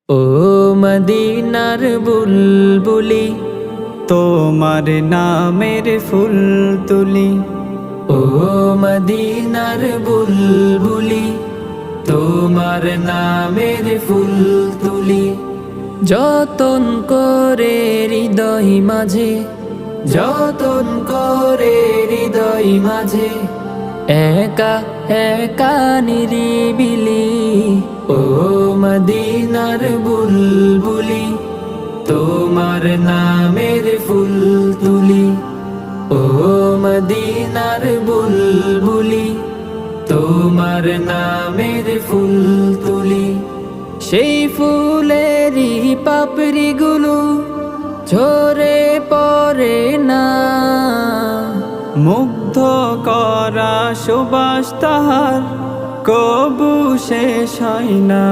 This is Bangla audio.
ও মদিনার বুলবুলি, তোমার নামের ফুল তুলি। ও মদিনার বুলবুলি, তোমার নামের ফুল তুলি। যতন করে হৃদয় মাঝে, যতন করে হৃদয় মাঝে, একা একা নিরিবিলি। ও মদিনার বুলবুলি, তোমার নামের ফুল তুলি। ও মদিনার বুলবুলি, তোমার নামের ফুল তুলি। সেই ফুলেরই পাপড়িগুলো ঝরে পড়ে না, মুগ্ধ করা সুবাস তাহার কবু শেষ হয় না।